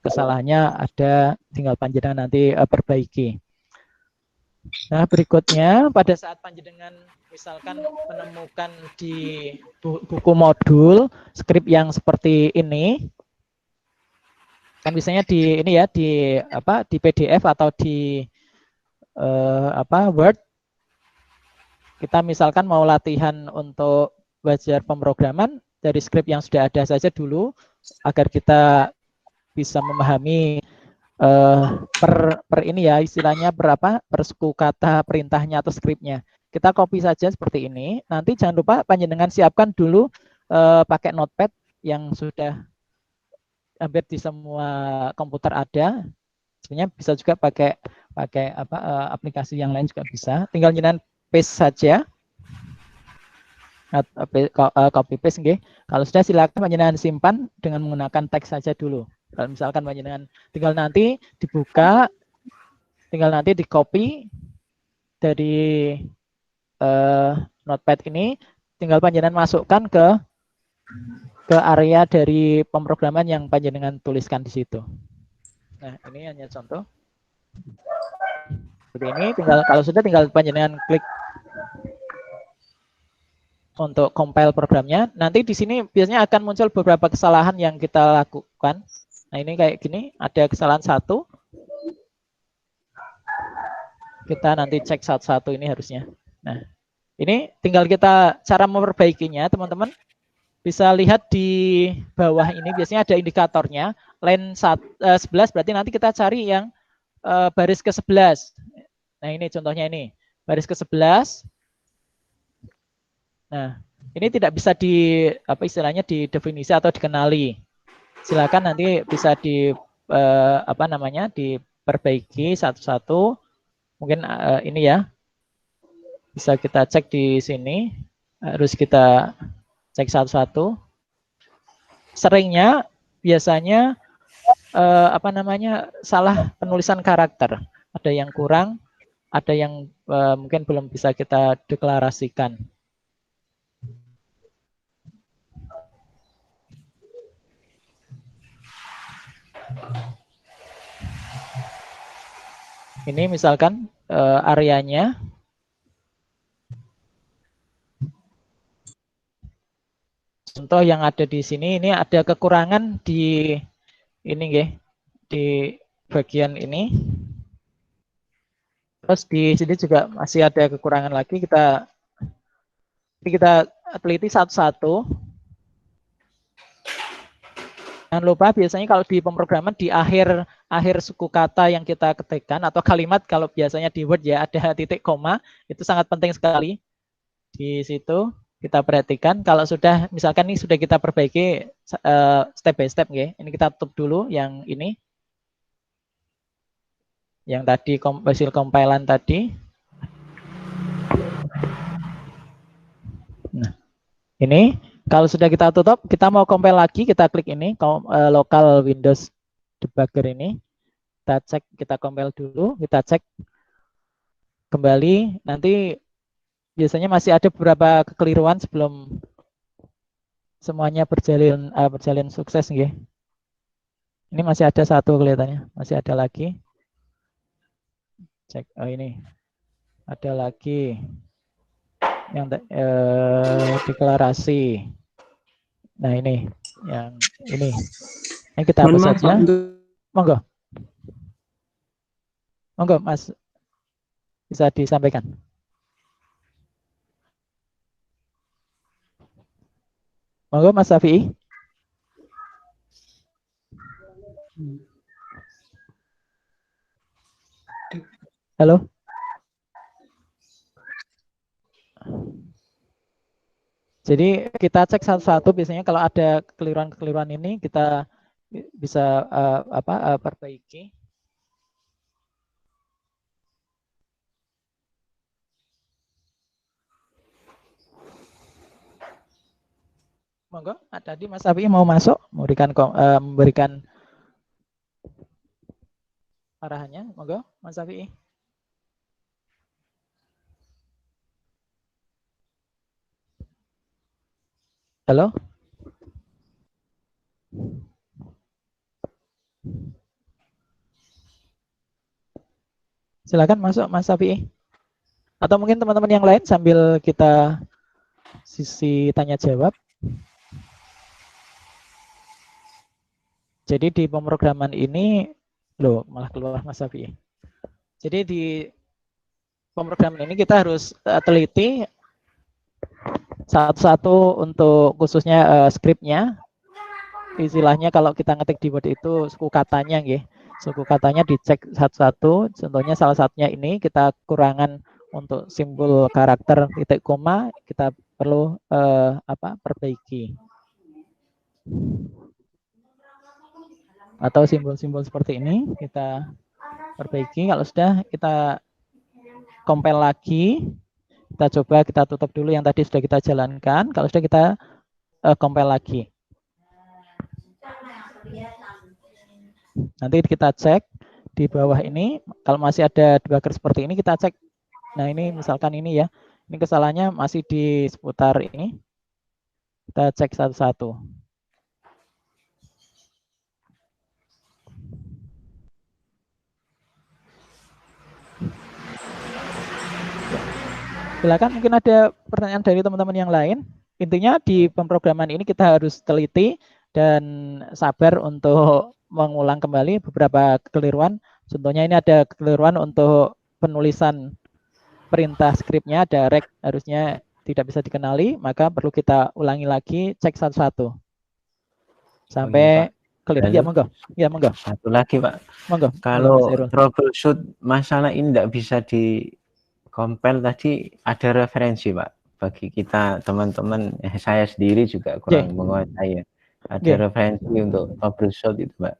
kesalahannya ada, tinggal panjenengan nanti perbaiki. Nah, berikutnya pada saat panjenengan misalkan menemukan di buku modul skrip yang seperti ini, kan biasanya di ini ya di PDF atau di Word. Kita misalkan mau latihan untuk belajar pemrograman dari skrip yang sudah ada saja dulu agar kita bisa memahami per ini ya istilahnya per suku kata perintahnya atau skripnya. Kita copy saja seperti ini. Nanti jangan lupa panjenengan siapkan dulu pakai notepad yang sudah hampir di semua komputer ada. Sebenarnya bisa juga pakai aplikasi yang lain juga bisa. Tinggal jenengan paste saja. Copy paste nggih. Kalau sudah silakan panjenengan simpan dengan menggunakan teks saja dulu. Kalau misalkan panjenengan tinggal nanti dibuka, tinggal nanti di copy dari notepad ini, tinggal panjenengan masukkan ke area dari pemrograman yang panjenengan tuliskan di situ. Nah, ini hanya contoh. Seperti ini, kalau sudah tinggal panjenengan klik untuk compile programnya. Nanti di sini biasanya akan muncul beberapa kesalahan yang kita lakukan. Nah, ini kayak gini, ada kesalahan satu. Kita nanti cek satu-satu ini harusnya. Nah, ini tinggal kita cara memperbaikinya, teman-teman. Bisa lihat di bawah ini, biasanya ada indikatornya. Line 11, berarti nanti kita cari yang baris ke-11. Nah, ini contohnya ini. Baris ke-11. Nah, ini tidak bisa istilahnya didefinisi atau dikenali. Silakan nanti bisa diperbaiki satu-satu. Mungkin ini ya. bisa kita cek di sini, harus kita cek satu-satu. Seringnya biasanya salah penulisan karakter, ada yang kurang, ada yang mungkin belum bisa kita deklarasikan. Ini misalkan areanya. Contoh yang ada di sini, ini ada kekurangan di ini nggih, di bagian ini. Terus di sini juga masih ada kekurangan lagi, kita teliti satu-satu. Jangan lupa biasanya kalau di pemrograman di akhir suku kata yang kita ketikkan atau kalimat, kalau biasanya di Word ya ada titik koma, itu sangat penting sekali. Di situ kita perhatikan, kalau sudah misalkan ini sudah kita perbaiki step by step ya. Ini kita tutup dulu yang ini. Yang tadi hasil compilan tadi. Nah, ini kalau sudah kita tutup, kita mau compile lagi, kita klik ini local Windows debugger ini. Kita cek, kita compile dulu, kita cek kembali. Nanti biasanya masih ada beberapa kekeliruan sebelum semuanya berjalan sukses nggih. Ini masih ada satu kelihatannya, masih ada lagi. Cek, oh ini ada lagi yang deklarasi. Nah ini yang ini kita hapus saja. Monggo, monggo Mas, bisa disampaikan. Monggo Mas Safi. Halo. Jadi kita cek satu-satu, biasanya kalau ada kekeliruan-kekeliruan ini kita bisa perbaiki. Monggo, tadi Mas Safi mau masuk, memberikan arahannya. Monggo, Mas Safi. Halo. Silakan masuk Mas Safi. Atau mungkin teman-teman yang lain sambil kita sisi tanya jawab. Jadi di pemrograman ini, loh malah keluar Mas Safi. Jadi di pemrograman ini kita harus teliti satu-satu untuk khususnya skripnya. Istilahnya kalau kita ngetik di Word itu suku katanya nggih. Suku katanya dicek satu-satu. Contohnya salah satunya ini kita kurangan untuk simbol karakter titik koma, kita perlu perbaiki. Atau simbol-simbol seperti ini kita perbaiki. Kalau sudah kita compile lagi, kita coba kita tutup dulu yang tadi sudah kita jalankan. Kalau sudah kita compile lagi. Nanti kita cek di bawah ini, kalau masih ada debugger seperti ini kita cek. Nah ini misalkan ini ya, ini kesalahannya masih di seputar ini. Kita cek satu-satu. Silakan, mungkin ada pertanyaan dari teman-teman yang lain. Intinya di pemrograman ini kita harus teliti dan sabar untuk mengulang kembali beberapa kekeliruan. Contohnya ini ada kekeliruan untuk penulisan perintah skripnya, ada rek harusnya tidak bisa dikenali, maka perlu kita ulangi lagi, cek satu-satu. Sampai clear. Ya, monggo. Ya, monggo. Satu lagi, Pak. Monggo. Kalau troubleshoot masalah ini tidak bisa di compile tadi, ada referensi, Pak, bagi kita teman-teman, saya sendiri juga kurang menguasai ya. Ada referensi untuk troubleshoot itu, Pak?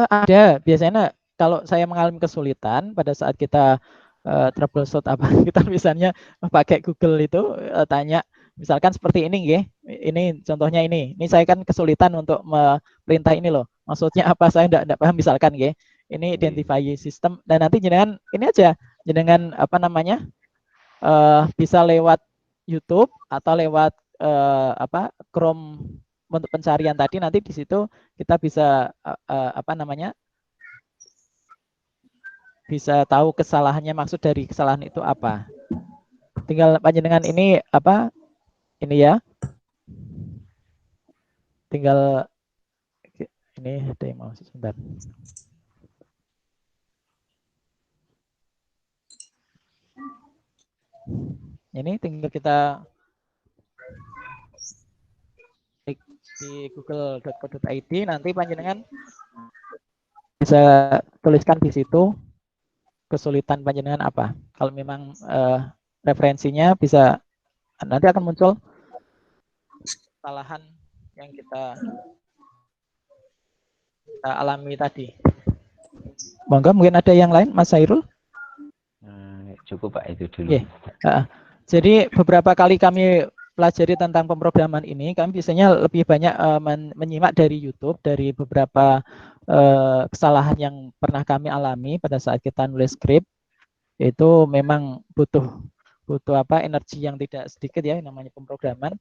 Ada. Biasanya kalau saya mengalami kesulitan pada saat kita troubleshoot apa kita misalnya pakai Google itu tanya misalkan seperti ini nggih. Ini contohnya ini saya kan kesulitan untuk perintah ini loh, maksudnya apa saya enggak paham misalkan nggih. Ini identify system dan nanti jenengan ini aja jenengan apa namanya bisa lewat YouTube atau lewat Chrome untuk pencarian tadi, nanti di situ kita bisa apa namanya bisa tahu kesalahannya, maksud dari kesalahan itu apa. Tinggal panjenengan ini apa ini ya, tinggal ini ada yang mau sebentar. Ini tinggal kita klik di google.co.id, nanti panjenengan bisa tuliskan di situ kesulitan panjenengan apa. Kalau memang referensinya bisa nanti akan muncul kesalahan yang kita alami tadi. Monggo mungkin ada yang lain, Mas Sairul? Cukup Pak, itu dulu. Jadi beberapa kali kami pelajari tentang pemrograman ini, kami biasanya lebih banyak menyimak dari YouTube, dari beberapa kesalahan yang pernah kami alami pada saat kita nulis skrip. Itu memang butuh apa energi yang tidak sedikit ya, namanya pemrograman.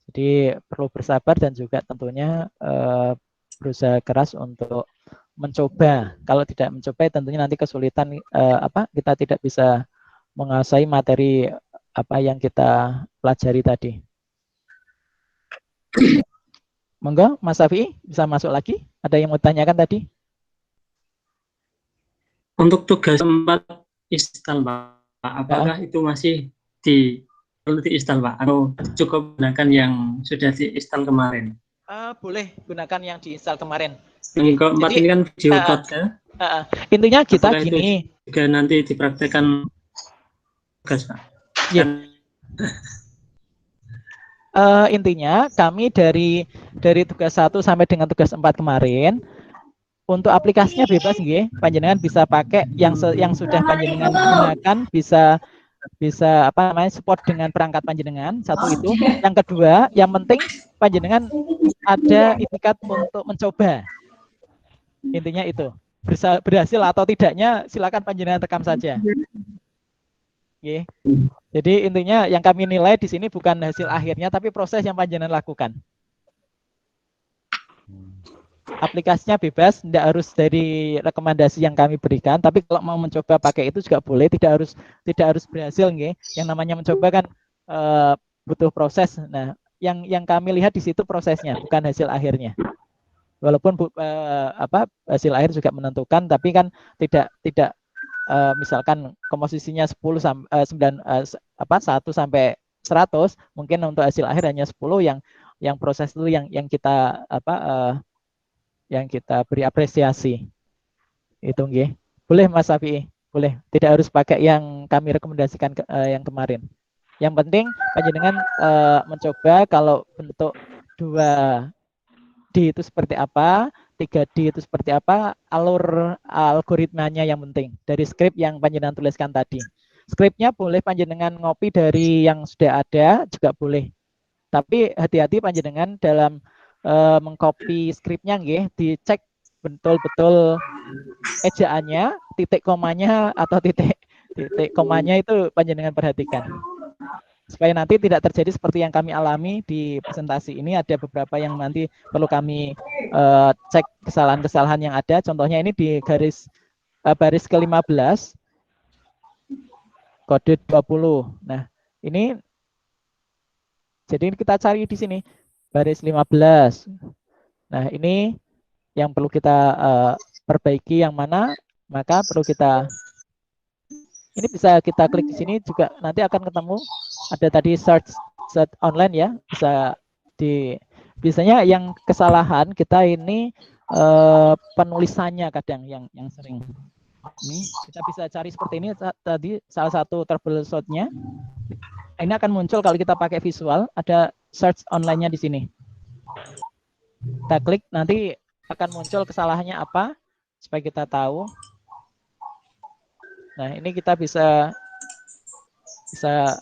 Jadi perlu bersabar dan juga tentunya berusaha keras untuk mencoba. Kalau tidak mencoba tentunya nanti kesulitan kita tidak bisa menguasai materi apa yang kita pelajari tadi. Monggo Mas Safi bisa masuk lagi. Ada yang mau tanyakan tadi? Untuk tugas 4 install Pak, apakah itu masih perlu diinstal Pak, atau cukup gunakan yang sudah diinstal kemarin? Boleh gunakan yang diinstal kemarin. Yang keempat ini kan video code ya. Intinya kita apakah gini. Itu juga nanti dipraktekkan tugas Pak. Ya. Intinya kami dari tugas 1 sampai dengan tugas 4 kemarin, untuk aplikasinya bebas nggih, panjenengan bisa pakai yang sudah panjenengan gunakan, bisa apa namanya support dengan perangkat panjenengan, satu itu. Yang kedua, yang penting panjenengan ada itikat untuk mencoba. Intinya itu. Berhasil atau tidaknya silakan panjenengan rekam saja. Oke. Jadi intinya yang kami nilai di sini bukan hasil akhirnya, tapi proses yang panjenengan lakukan. Aplikasinya bebas, tidak harus dari rekomendasi yang kami berikan, tapi kalau mau mencoba pakai itu juga boleh, tidak harus berhasil nggih. Yang namanya mencoba kan butuh proses. Nah, yang kami lihat di situ prosesnya, bukan hasil akhirnya. Walaupun hasil akhir juga menentukan, tapi kan tidak misalkan komposisinya 1 sampai 100, mungkin untuk hasil akhir hanya 10, yang proses itu yang kita yang kita beri apresiasi. Itu nggih. Boleh Mas Safi, boleh. Tidak harus pakai yang kami rekomendasikan yang kemarin. Yang penting panjenengan mencoba kalau bentuk 2D itu seperti apa, 3D itu seperti apa, algoritmanya yang penting dari skrip yang panjenengan tuliskan tadi. Skripnya boleh panjenengan ngopi dari yang sudah ada juga boleh. Tapi hati-hati panjenengan dalam mengcopy skripnya nggih, dicek betul-betul ejaannya, titik komanya atau titik komanya itu panjenengan perhatikan. Supaya nanti tidak terjadi seperti yang kami alami di presentasi ini, ada beberapa yang nanti perlu kami cek kesalahan-kesalahan yang ada. Contohnya ini di baris ke-15 kode 20. Nah, ini jadi kita cari di sini baris 15. Nah, ini yang perlu kita perbaiki yang mana, maka perlu kita ini bisa kita klik di sini juga nanti akan ketemu ada tadi search online ya, bisa biasanya yang kesalahan kita ini penulisannya kadang yang sering. Ini kita bisa cari seperti ini tadi salah satu troubleshoot-nya. Ini akan muncul kalau kita pakai visual, ada search online-nya di sini. Kita klik, nanti akan muncul kesalahannya apa, supaya kita tahu. Nah, ini kita bisa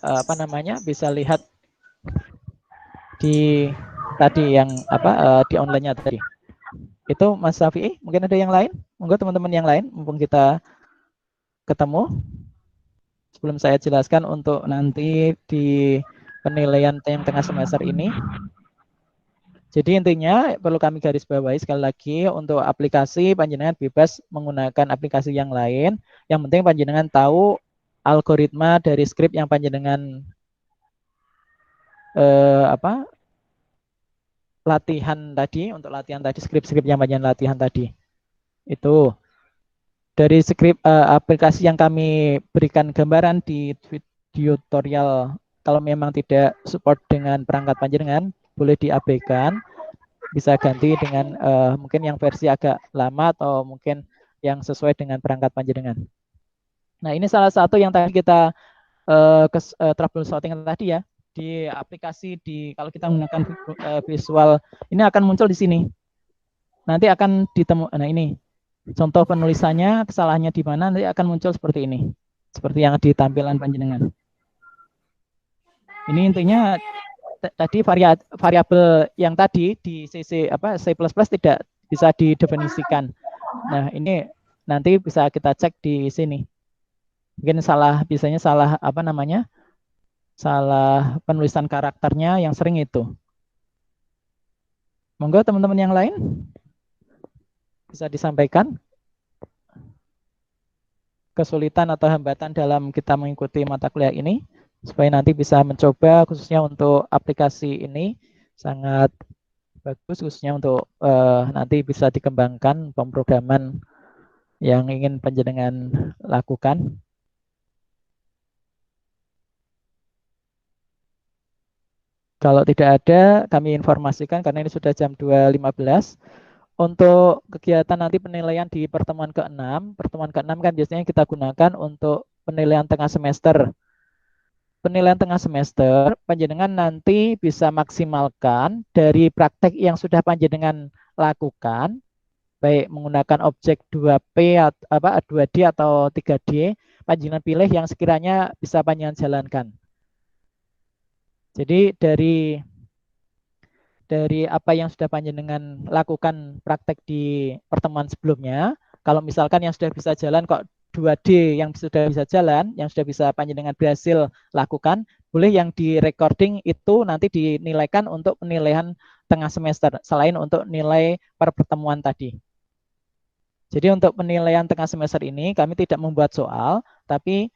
apa namanya? Bisa lihat di tadi yang di online-nya tadi. Itu Mas Safi, mungkin ada yang lain? Monggo teman-teman yang lain mumpung kita ketemu. Sebelum saya jelaskan untuk nanti di penilaian yang tengah semester ini. Jadi intinya perlu kami garis bawahi sekali lagi, untuk aplikasi panjenengan bebas menggunakan aplikasi yang lain. Yang penting panjenengan tahu algoritma dari skrip yang panjenengan latihan tadi, untuk latihan tadi, skrip-skrip yang panjenengan latihan tadi. Itu dari skrip aplikasi yang kami berikan gambaran di tutorial, kalau memang tidak support dengan perangkat panjenengan, boleh diabaikan, bisa ganti dengan mungkin yang versi agak lama atau mungkin yang sesuai dengan perangkat panjenengan. Nah, ini salah satu yang tadi kita troubleshooting tadi ya, di aplikasi kalau kita menggunakan visual ini akan muncul di sini. Nanti akan ditemukan. Nah, ini contoh penulisannya, kesalahannya di mana, nanti akan muncul seperti ini. Seperti yang di tampilan panjenengan. Ini intinya tadi variabel yang tadi di C tidak bisa didefinisikan. Nah, ini nanti bisa kita cek di sini. Mungkin biasanya salah salah penulisan karakternya yang sering itu. Monggo teman-teman yang lain bisa disampaikan kesulitan atau hambatan dalam kita mengikuti mata kuliah ini, supaya nanti bisa mencoba, khususnya untuk aplikasi ini sangat bagus, khususnya untuk nanti bisa dikembangkan pemrograman yang ingin panjenengan lakukan. Kalau tidak ada, kami informasikan karena ini sudah jam 2.15. Untuk kegiatan nanti penilaian di pertemuan ke-6. Pertemuan ke-6 kan biasanya kita gunakan untuk penilaian tengah semester. Penilaian tengah semester, panjenengan nanti bisa maksimalkan dari praktek yang sudah panjenengan lakukan, baik menggunakan objek 2P, 2D atau 3D, panjenengan pilih yang sekiranya bisa panjenengan jalankan. Jadi dari apa yang sudah panjenengan lakukan praktek di pertemuan sebelumnya, kalau misalkan yang sudah bisa jalan kok 2D yang sudah bisa jalan, yang sudah bisa panjenengan berhasil lakukan, boleh yang di recording itu nanti dinilaikan untuk penilaian tengah semester, selain untuk nilai per pertemuan tadi. Jadi untuk penilaian tengah semester ini kami tidak membuat soal, tapi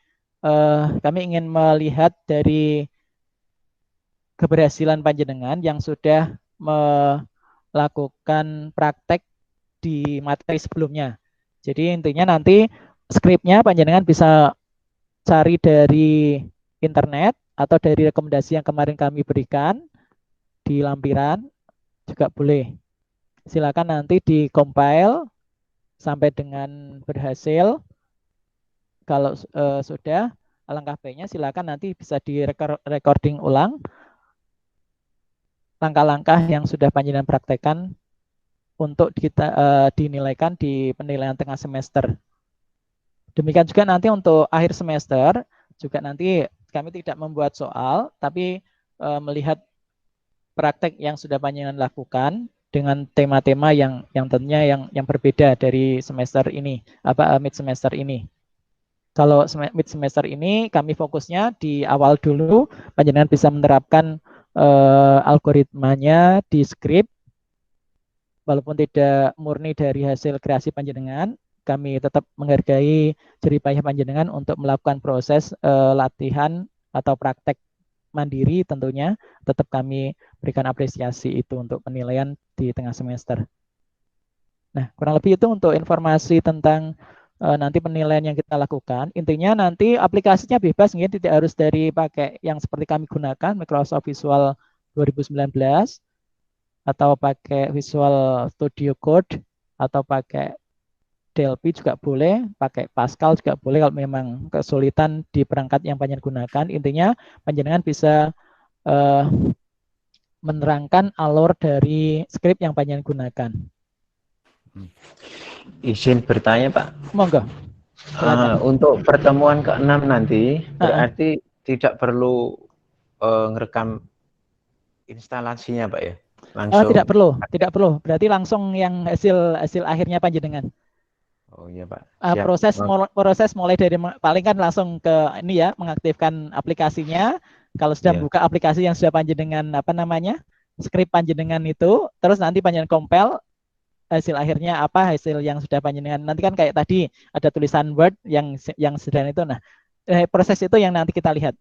kami ingin melihat dari keberhasilan panjenengan yang sudah melakukan praktek di materi sebelumnya. Jadi intinya nanti skripnya panjenengan bisa cari dari internet atau dari rekomendasi yang kemarin kami berikan di lampiran juga boleh. Silakan nanti di-compile sampai dengan berhasil. Kalau sudah, alangkah baiknya silakan nanti bisa di-recording ulang langkah-langkah yang sudah panjenengan praktekkan untuk kita dinilaikan di penilaian tengah semester. Demikian juga nanti untuk akhir semester juga nanti kami tidak membuat soal, tapi melihat praktek yang sudah panjenengan lakukan dengan tema-tema yang tentunya yang berbeda dari semester ini, mid semester ini. Kalau mid semester ini kami fokusnya di awal dulu, panjenengan bisa menerapkan algoritmanya di skrip, walaupun tidak murni dari hasil kreasi panjenengan, kami tetap menghargai jerih payah panjenengan untuk melakukan proses latihan atau praktek mandiri, tentunya tetap kami berikan apresiasi itu untuk penilaian di tengah semester. Nah, kurang lebih itu untuk informasi tentang nanti penilaian yang kita lakukan. Intinya nanti aplikasinya bebas, tidak harus dari pakai yang seperti kami gunakan, Microsoft Visual 2019, atau pakai Visual Studio Code, atau pakai Delphi juga boleh, pakai Pascal juga boleh kalau memang kesulitan di perangkat yang panjenengan gunakan. Intinya panjenengan bisa menerangkan alur dari skrip yang panjenengan gunakan. Izin bertanya, Pak. Monggo. Untuk pertemuan ke-6 nanti berarti tidak perlu ngerekam instalasinya, Pak ya? Langsung. Tidak perlu. Berarti langsung yang hasil akhirnya panjenengan. Oh iya, Pak. Proses mulai dari paling kan langsung ke ini ya, mengaktifkan aplikasinya. Kalau sudah buka aplikasi yang sudah panjenengan skrip panjenengan itu, terus nanti panjenengan compile hasil akhirnya apa, hasil yang sudah panjenengan. Nanti kan kayak tadi ada tulisan Word yang sederhana itu. Nah, proses itu yang nanti kita lihat.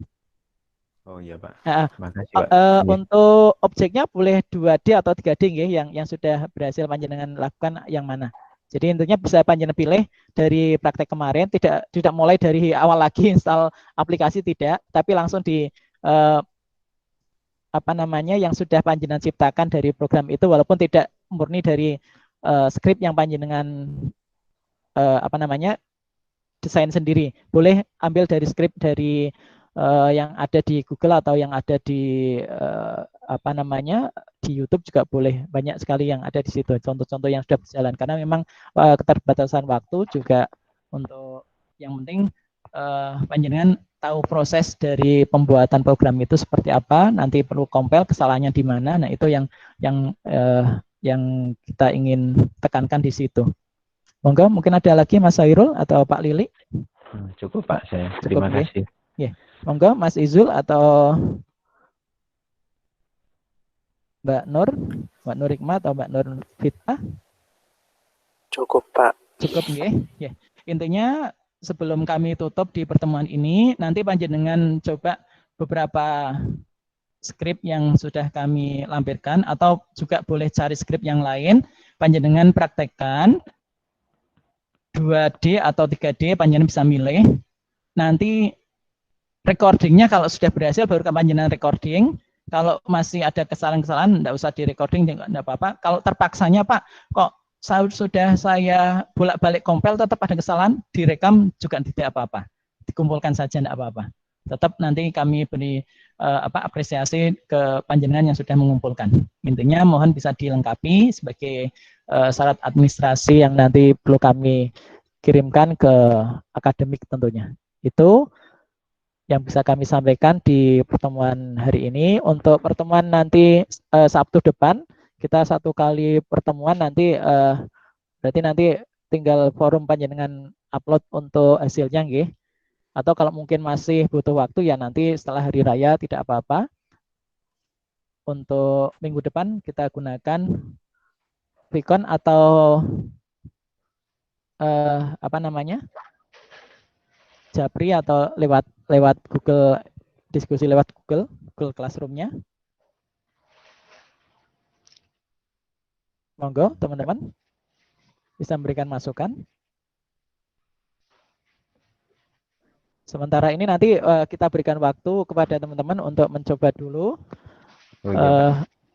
Oh iya, Pak. Makasih, Pak. Untuk objeknya boleh 2D atau 3D yang sudah berhasil panjenengan lakukan yang mana. Jadi intinya bisa panjenengan pilih dari praktek kemarin, tidak mulai dari awal lagi install aplikasi, tidak, tapi langsung di yang sudah panjenengan ciptakan dari program itu, walaupun tidak murni dari skrip yang panjenengan desain sendiri. Boleh ambil dari skrip dari yang ada di Google atau yang ada di di YouTube juga boleh. Banyak sekali yang ada di situ, contoh-contoh yang sudah berjalan, karena memang keterbatasan waktu juga. Untuk yang penting panjenengan tahu proses dari pembuatan program itu seperti apa, nanti perlu compile, kesalahannya di mana. Nah, itu yang kita ingin tekankan di situ. Monggo, mungkin ada lagi Mas Hairul atau Pak Lili? Cukup, Pak, saya. Terima kasih. Monggo, Mas Izul atau Mbak Nur Hikmah atau Mbak Nur Fitah? Cukup, Pak. Cukup, nggih. Intinya sebelum kami tutup di pertemuan ini, nanti panjenengan coba beberapa skrip yang sudah kami lampirkan, atau juga boleh cari skrip yang lain, panjenengan praktekkan 2D atau 3D, panjenengan bisa milih. Nanti recordingnya kalau sudah berhasil baru panjenengan recording. Kalau masih ada kesalahan-kesalahan, tidak usah di recording, tidak apa-apa. Kalau terpaksanya, Pak, kok sudah saya bolak-balik compile tetap ada kesalahan, direkam juga tidak apa-apa. Dikumpulkan saja, tidak apa-apa. Tetap nanti kami beri apresiasi ke panjenengan yang sudah mengumpulkan. Intinya mohon bisa dilengkapi sebagai syarat administrasi yang nanti perlu kami kirimkan ke akademik tentunya. Itu yang bisa kami sampaikan di pertemuan hari ini. Untuk pertemuan nanti Sabtu depan, kita 1 kali pertemuan nanti, berarti nanti tinggal forum panjenengan upload untuk hasilnya, nggih. Atau kalau mungkin masih butuh waktu, ya nanti setelah hari raya tidak apa-apa. Untuk minggu depan kita gunakan Vicon atau Japri, atau lewat Google, diskusi lewat Google Classroom-nya. Monggo teman-teman bisa memberikan masukan. Sementara ini nanti kita berikan waktu kepada teman-teman untuk mencoba dulu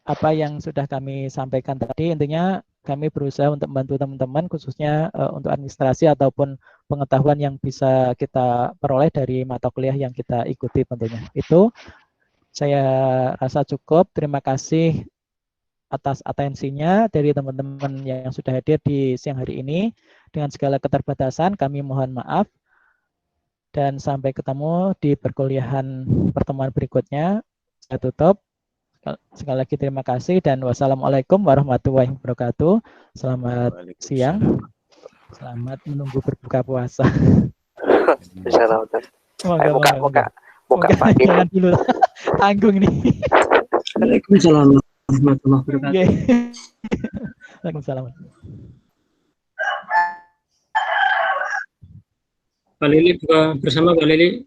apa yang sudah kami sampaikan tadi. Intinya kami berusaha untuk membantu teman-teman, khususnya untuk administrasi ataupun pengetahuan yang bisa kita peroleh dari mata kuliah yang kita ikuti tentunya. Itu saya rasa cukup. Terima kasih atas atensinya dari teman-teman yang sudah hadir di siang hari ini. Dengan segala keterbatasan kami mohon maaf. Dan sampai ketemu di perkuliahan pertemuan berikutnya. Saya tutup. Sekali lagi terima kasih dan wassalamualaikum warahmatullahi wabarakatuh. Selamat siang. Selamat menunggu berbuka puasa. Buka Jangan dulu. Tanggung nih. Waalaikumsalam warahmatullahi wabarakatuh. Waalaikumsalam. Pak Lili buka bersama, Pak Lili.